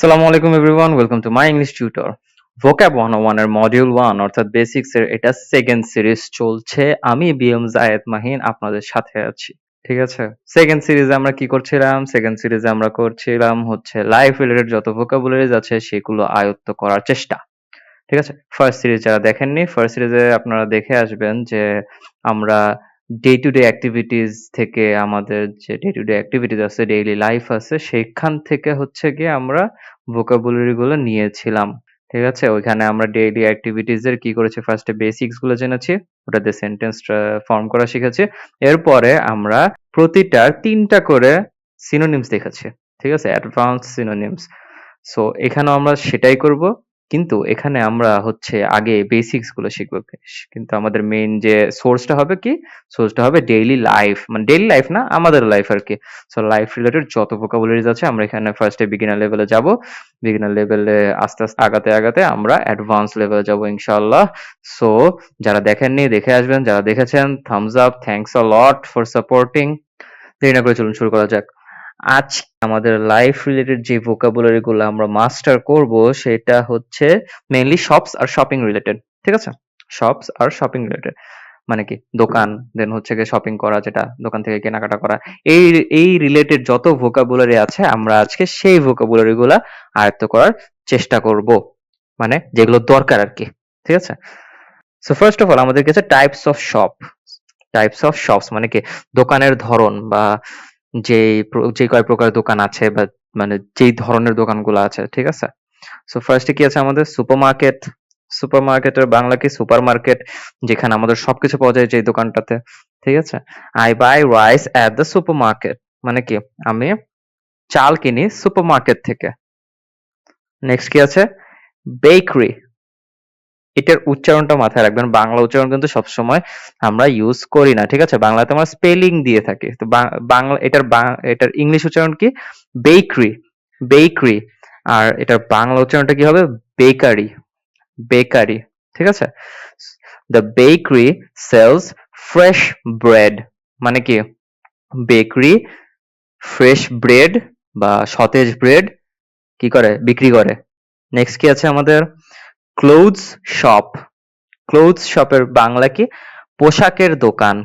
আসসালামু আলাইকুম everyone, welcome to my English tutor. Vocab 101 এর মডিউল 1 অর্থাৎ বেসিক্স এর এটা সেকেন্ড সিরিজ চলছে। আমি বিএম জায়েদ মাহিন আপনাদের সাথে আছি। ঠিক আছে, সেকেন্ড সিরিজে আমরা কি করছিলাম? সেকেন্ড সিরিজে আমরা করছিলাম হচ্ছে লাইফ রিলেটেড যত ভোকাবুলারিজ আছে সেগুলো আয়ত্ত করার চেষ্টা। ঠিক আছে, ফার্স্ট সিরিজ যারা দেখেননি, ফার্স্ট সিরিজে আপনারা দেখে আসবেন যে আমরা ডে টু ডে অ্যাক্টিভিটিস থেকে আমাদের যে ডে টু ডে অ্যাক্টিভিটিস আছে, ডেইলি লাইফ আছে, সেখান থেকে হচ্ছে গিয়ে আমরা ভোকাবুলারি গুলো নিয়েছিলাম। ঠিক আছে, ওইখানে আমরা ডেইলি অ্যাক্টিভিটিস এর কি করেছি, ফার্স্টে বেসিক্স গুলো জেনেছি, ওটাতে সেন্টেন্স ফর্ম করা শিখেছি। এরপরে আমরা প্রতিটার ৩টা করে সিনোনিমস দেখেছি। ঠিক আছে, অ্যাডভান্স সিনোনিমস। সো এখানেও আমরা সেটাই করব, কিন্তু এখানে আমরা হচ্ছে আগে বেসিক্স গুলো শিখবো। কিন্তু আমাদের মেইন যে সোর্সটা হবে কি, সোর্সটা হবে ডেইলি লাইফ, মানে ডেইলি লাইফ না, আমাদের লাইফ আর কি। সো লাইফ রিলেটেড যত ভোকাবুলারিজ আছে আমরা এখানে ফার্স্টে বিগিনার লেভেলে যাব। বিগিনার লেভেলে আস্তে আস্তে আগাতে আগাতে আমরা অ্যাডভান্স লেভেলে যাব ইনশাআল্লাহ। সো যারা দেখেননি দেখে আসবেন, যারা দেখেছেন thumbs up, thanks a lot for supporting. দেরি না করে চলুন শুরু করা যাক। আজ আমাদের লাইফ রিলেটেড যে ভোকাবুলারি গুলো আমরা মাস্টার করব সেটা হচ্ছে মেইনলি শপস আর শপিং রিলেটেড। ঠিক আছে, শপস আর শপিং রিলেটেড মানে কি, দোকান, দেন হচ্ছে গিয়ে শপিং করা, যেটা দোকান থেকে কেনাকাটা করা, এই এই রিলেটেড যত ভোকাবুলারি আছে আমরা আজকে সেই ভোকাবুলারি গুলা আয়ত্ত করার চেষ্টা করব, মানে যেগুলো দরকার আর কি। ঠিক আছে, সো ফার্স্ট অফ অল আমাদের কাছে types of shop. Types of shops মানে কি, দোকানের ধরন বা যে কয় প্রকার দোকান আছে, বা মানে যেই ধরনের দোকানগুলো আছে। ঠিক আছে, সো ফার্স্টে কি আছে আমাদের সুপারমার্কেট। সুপারমার্কেটের বাংলা কি, সুপার মার্কেট, যেখানে আমাদের সবকিছু পাওয়া যায় যে দোকানটাতে। ঠিক আছে, I buy rice at the supermarket মানে কি, আমি চাল কিনি সুপারমার্কেট থেকে। নেক্সট কি আছে, বেকারি। এটার উচ্চারণটা মাথায় রাখবেন, বাংলা উচ্চারণ কিন্তু সবসময় আমরা ইউজ করি না। ঠিক আছে, বাংলাতে আমরা স্পেলিং দিয়ে থাকি, তো বাংলা এটার ইংলিশ উচ্চারণ কি, বেকারি। বেকারি। আর এটার বাংলা উচ্চারণটা কি হবে, বেকারি। বেকারি। ঠিক আছে, the bakery sells fresh bread মানে কি, বেকারি ফ্রেশ ব্রেড বা সতেজ ব্রেড কি করে, বিক্রি করে। নেক্সট কি আছে আমাদের, ক্লোথস শপ। ক্লোথস শপের বাংলা কি, পোশাকের দোকান।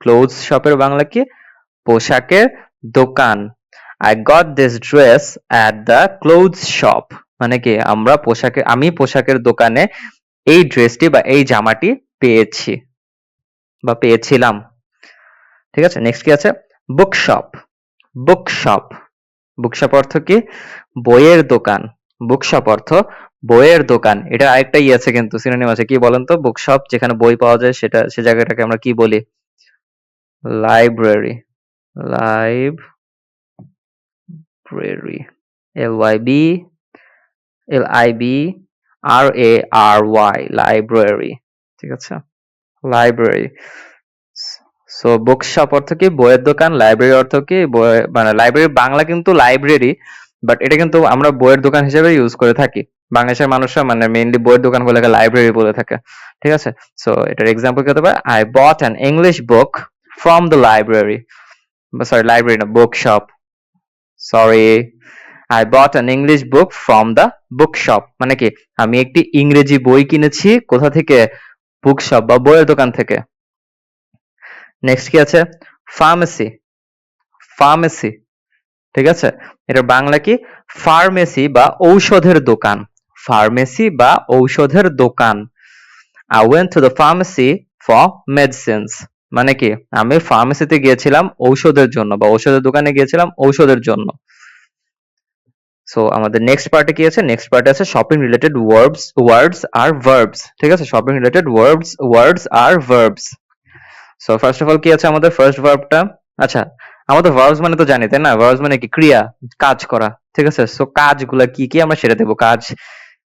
ক্লোথস শপের বাংলা কি, পোশাকের দোকান। I got this dress at the clothes shop মানে কি, আমি পোশাকের দোকানে এই ড্রেসটি বা এই জামাটি পেয়েছি বা পেয়েছিলাম। ঠিক আছে, নেক্সট কি আছে, বুকশপ। বুকশপ। বুকশপ অর্থ কি, বইয়ের দোকান। বুকশপ অর্থ বইয়ের দোকান। এটা আরেকটা আছে কিন্তু, সিনোনিম আছে, কি বলেন তো? বুকশপ যেখানে বই পাওয়া যায় সেটা, সে জায়গাটাকে আমরা কি বলি? Library. Library. LYB LIBRARY library. ঠিক আছে, লাইব্রেরি। সো বুকশপ অর্থ কি, বইয়ের দোকান। লাইব্রেরি অর্থ কি, মানে লাইব্রেরি বাংলা কিন্তু লাইব্রেরি, বাট এটা কিন্তু আমরা বইয়ের দোকান হিসেবে ইউজ করে থাকি। বাংলাদেশের মানুষরা মানে মেইনলি বইয়ের দোকান গুলোকে লাইব্রেরি বলে থাকে। ঠিক আছে, সো এটার এক্সাম্পল কি হতে পারে, I bought an English book from the library. Sorry, library না, book shop. Sorry, I bought an English book from the book shop মানে কি, আমি একটি ইংরেজি বই কিনেছি কোথা থেকে, বুক শপ বা বইয়ের দোকান থেকে। নেক্সট কি আছে, ফার্মেসি। ফার্মেসি। ঠিক আছে, এটার বাংলা কি, ফার্মেসি বা ঔষধের দোকান। ফার্মেসি বা ঔষধের দোকান। I went to the pharmacy for medicines মানে কি, আমি ফার্মেসিতে গিয়েছিলাম ঔষধের জন্য, বা ঔষধের দোকানে গিয়েছিলাম ঔষধের জন্য। সো আমাদের নেক্সট পার্টে কি আছে, নেক্সট পার্টে আছে শপিং রিলেটেড ওয়ার্ডস আর ভার্বস। ঠিক আছে, শপিং রিলেটেড ওয়ার্ডস আর verbs. So first of all কি আছে আমাদের, ফার্স্ট ভার্বটা, আচ্ছা আমাদের ভার্বস মানে তো জানি তাই না, ভার্বস মানে কি, ক্রিয়া, কাজ করা। ঠিক আছে, সো কাজগুলা কি কি আমরা সেটা দেবো। কাজ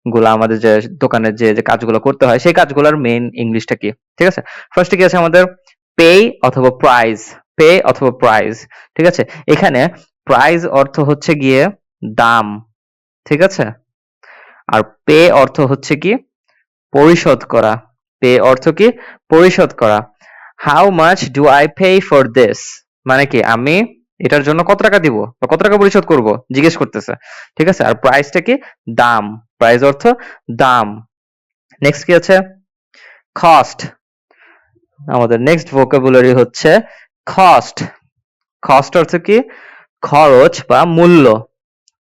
গুলা আমাদের যে দোকানের যে যে কাজগুলো করতে হয় সেই কাজগুলোর মেইন ইংলিশটা কি। ঠিক আছে, ফার্স্টে কি আছে আমাদের, পে অথবা প্রাইস। পে অথবা প্রাইস। ঠিক আছে, এখানে প্রাইস অর্থ হচ্ছে গিয়ে দাম। ঠিক আছে, আর পে অর্থ হচ্ছে কি, পরিশোধ করা। পে অর্থ কি, পরিশোধ করা। How much do I pay for this মানে কি, আমি এটার জন্য কত টাকা দিব বা কত টাকা পরিশোধ করব জিজ্ঞেস করতেছে। ঠিক আছে? আর প্রাইসটা কি? দাম। প্রাইস অর্থ দাম। নেক্সট কি আছে? কস্ট। আমাদের নেক্সট ভোকাবুলারি হচ্ছে কস্ট। কস্ট অর্থ কি? খরচ বা মূল্য।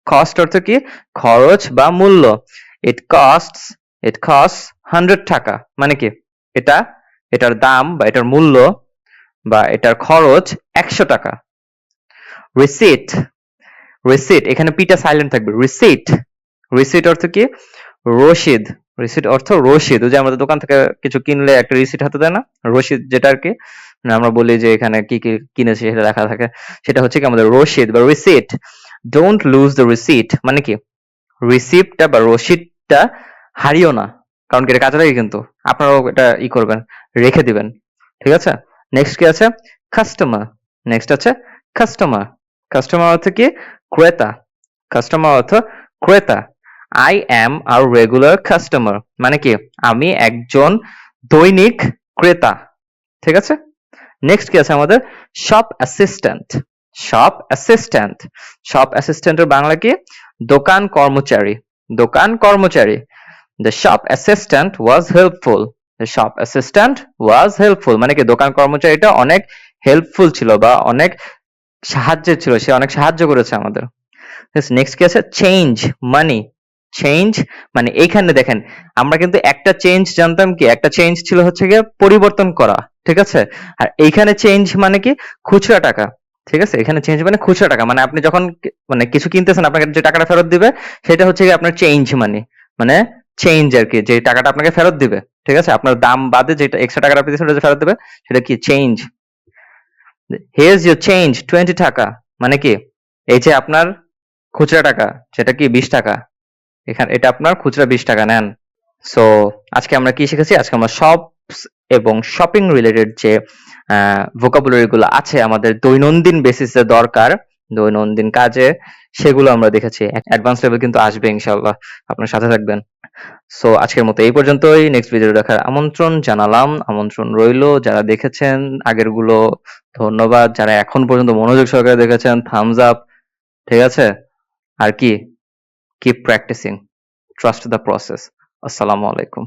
কস্ট অর্থ কি? খরচ বা মূল্য। ইট কস্টস ইট কস্টস 100 টাকা। মানে কি? এটা এটার দাম বা এটার মূল্য বা এটার খরচ 100 টাকা। রিসিট। রিসিট, এখানে পিটা সাইলেন্ট থাকবে। রিসিট। রিসিট অর্থ কি? রসিদ। রিসিট অর্থ রসিদ। ওই যে আমাদের দোকান থেকে কিছু কিনলে একটা রিসিট হাতে দেয় না? রসিদ যেটা আর কি, মানে আমরা বলি যে এখানে কি কি কিনেছি সেটা লেখা থাকে, সেটা হচ্ছে কি আমাদের রসিদ বা receipt. Don't lose the receipt মানে কি? রিসিপ্টটা বা রসিদটা হারিও না, কারণ কি এটা কাজে লাগে, কিন্তু আপনারাও এটা করবেন, রেখে দিবেন। ঠিক আছে? নেক্সট কি আছে? কাস্টমার। নেক্সট আছে কাস্টমার। কাস্টমার অর্থ কি? ক্রেতা। কাস্টমার অর্থ ক্রেতা। I am a regular customer মানে কি? আমি একজন দৈনিক ক্রেতা। ঠিক আছে? নেক্সট কি আছে আমাদের? Shop assistant. Shop assistant. Shop অ্যাসিস্ট্যান্টের বাংলা কি? দোকান কর্মচারী। দোকান কর্মচারী। The shop assistant was helpful. The shop assistant was helpful মানে কি? দোকান কর্মচারীটা অনেক হেল্পফুল ছিল বা অনেক সাহায্যের ছিল, সে অনেক সাহায্য করেছে আমাদের। নেক্সট কি আছে? চেঞ্জ মানি। চেঞ্জ মানে এইখানে দেখেন, আমরা কিন্তু একটা চেঞ্জ জানতাম কি? একটা চেঞ্জ ছিল হচ্ছে গিয়ে পরিবর্তন করা। ঠিক আছে? আর এইখানে চেঞ্জ মানে কি? খুচরা টাকা। ঠিক আছে? এখানে চেঞ্জ মানে খুচরা টাকা, মানে আপনি যখন মানে কিছু কিনতেছেন আপনাকে যে টাকাটা ফেরত দিবে সেটা হচ্ছে গিয়ে আপনার চেঞ্জ মানি, মানে চেঞ্জ আর কি, যে টাকাটা আপনাকে ফেরত দিবে। ঠিক আছে? আপনার দাম বাদে যেটা এক্সট্রা টাকাটা আপনি দিয়েছেন ওটা যে ফেরত দিবে সেটা কি? চেঞ্জ। হিয়ার্স ইউর চেঞ্জ 20 টাকা মানে কি? এই যে আপনার খুচরা টাকা, সেটা কি 20 টাকা, এখানে এটা আপনার খুচরা 20 টাকা নেন। সো আজকে আমরা কি শিখেছি? আজকে আমরা শপস এবং শপিং রিলেটেড যে ভোকাবুলারি গুলো আছে আমাদের দৈনন্দিন বেসিসে দরকার, দৈনন্দিন কাজে, সেগুলো আমরা দেখেছি। অ্যাডভান্স লেভেল কিন্তু আসবে ইনশাআল্লাহ, আপনার সাথে থাকবেন। সো আজকের মতো এই পর্যন্তই। নেক্সট ভিডিও দেখার আমন্ত্রণ জানালাম, আমন্ত্রণ রইলো। যারা দেখেছেন আগের গুলো ধন্যবাদ, যারা এখন পর্যন্ত মনোযোগ সহকারে দেখেছেন থামস আপ। ঠিক আছে? আর কি, keep practicing, trust the process. আসসালামু আলাইকুম।